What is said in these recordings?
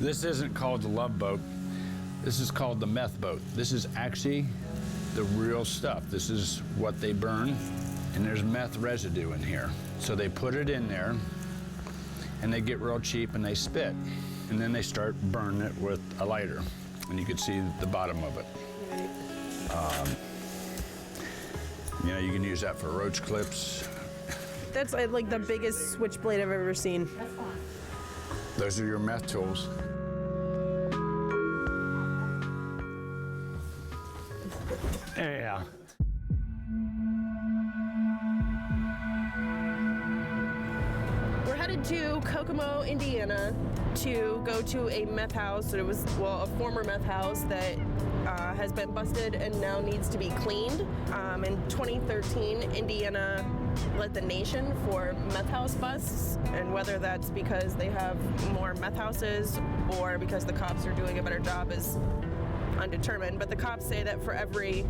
This isn't called the Love Boat. This is called the Meth Boat. This is actually the real stuff. This is what they burn, and there's meth residue in here. So they put it in there, and they get real cheap, and they spit. And then they start burning it with a lighter, and you can see the bottom of it. You know, you can use that for roach clips. That's like the biggest switchblade I've ever seen. Those are your meth tools. Yeah. We're headed to Kokomo, Indiana to go to a meth house. It was, well, a former meth house that has been busted and now needs to be cleaned. In 2013, Indiana led the nation for meth house busts, and whether that's because they have more meth houses or because the cops are doing a better job is undetermined. But the cops say that for every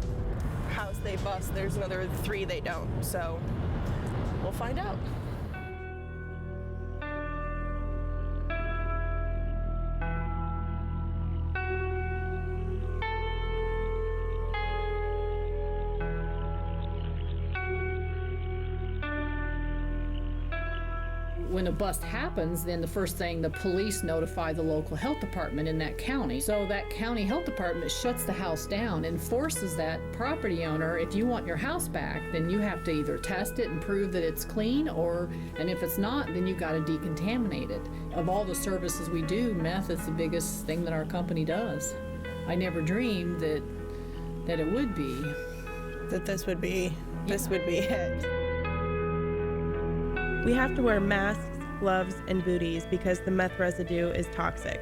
house they bust, there's another 3 they don't. So we'll find out. When a bust happens, then the first thing, the police notify the local health department in that county. So that county health department shuts the house down and forces that property owner, if you want your house back, then you have to either test it and prove that it's clean, and if it's not, then you got to decontaminate it. Of all the services we do, meth is the biggest thing that our company does. I never dreamed that it would be. That this would be it. We have to wear masks, gloves, and booties because the meth residue is toxic.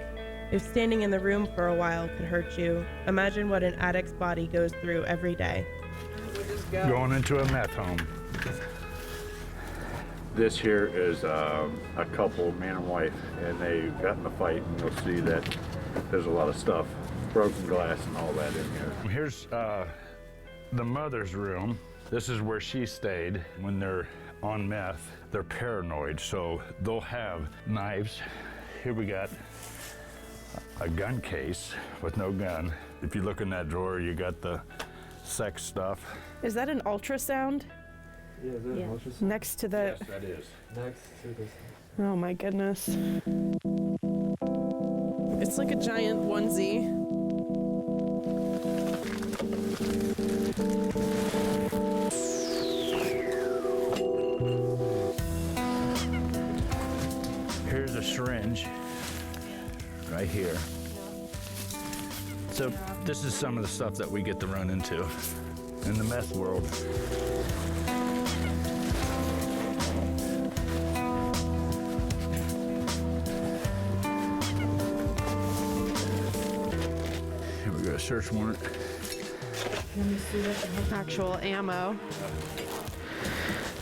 If standing in the room for a while could hurt you, imagine what an addict's body goes through every day. Going into a meth home. This here is a couple, man and wife, and they got in a fight, and you'll see that there's a lot of stuff, broken glass and all that in here. Here's the mother's room. This is where she stayed when they're on meth. They're paranoid, so they'll have knives. Here we got a gun case with no gun. If you look in that drawer, you got the sex stuff. Is that an ultrasound? Yeah, is that an ultrasound? Next to the... Yes, that is. Next to this. Oh my goodness. It's like a giant onesie. Here's a syringe right here. So this is some of the stuff that we get to run into in the meth world. Here we go, search warrant. Actual ammo.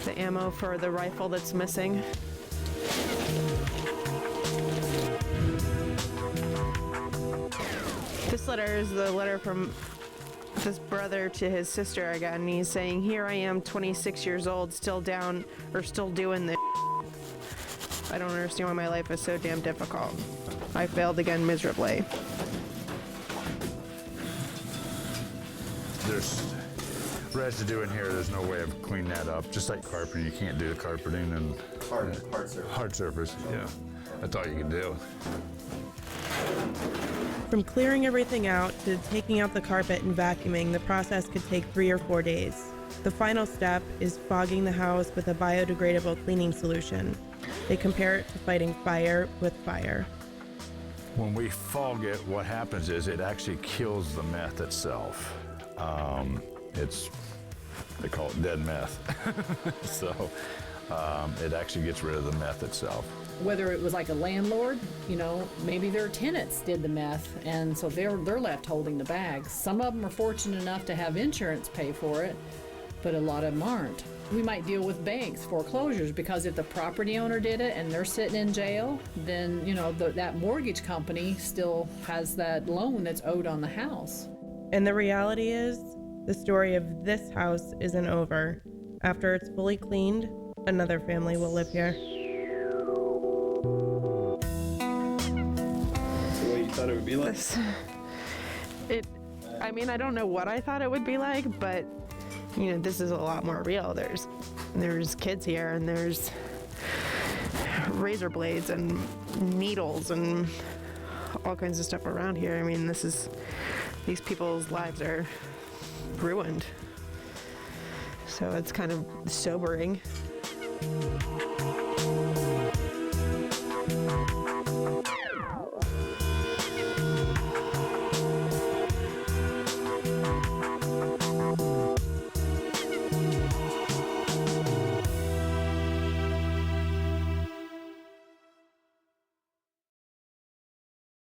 The ammo for the rifle that's missing. This letter is the letter from this brother to his sister again. He's saying, here I am, 26 years old, still doing this. I don't understand why my life is so damn difficult. I failed again miserably. There's residue in here. There's no way of cleaning that up. Just like carpeting, you can't do the carpeting and Hard surface. hard surface. Yeah, that's all you can do. From clearing everything out to taking out the carpet and vacuuming, the process could take 3 or 4 days. The final step is fogging the house with a biodegradable cleaning solution. They compare it to fighting fire with fire. When we fog it, what happens is it actually kills the meth itself. They call it dead meth. So it actually gets rid of the meth itself. Whether it was like a landlord, maybe their tenants did the meth, and so they're left holding the bags. Some of them are fortunate enough to have insurance pay for it, but a lot of them aren't. We might deal with banks, foreclosures, because if the property owner did it and they're sitting in jail, then, that mortgage company still has that loan that's owed on the house. And the reality is, the story of this house isn't over. After it's fully cleaned, another family will live here. thought it would be like? I mean, I don't know what I thought it would be like, but you know, this is a lot more real. There's kids here, and there's razor blades and needles and all kinds of stuff around here. I mean, these people's lives are ruined. So it's kind of sobering.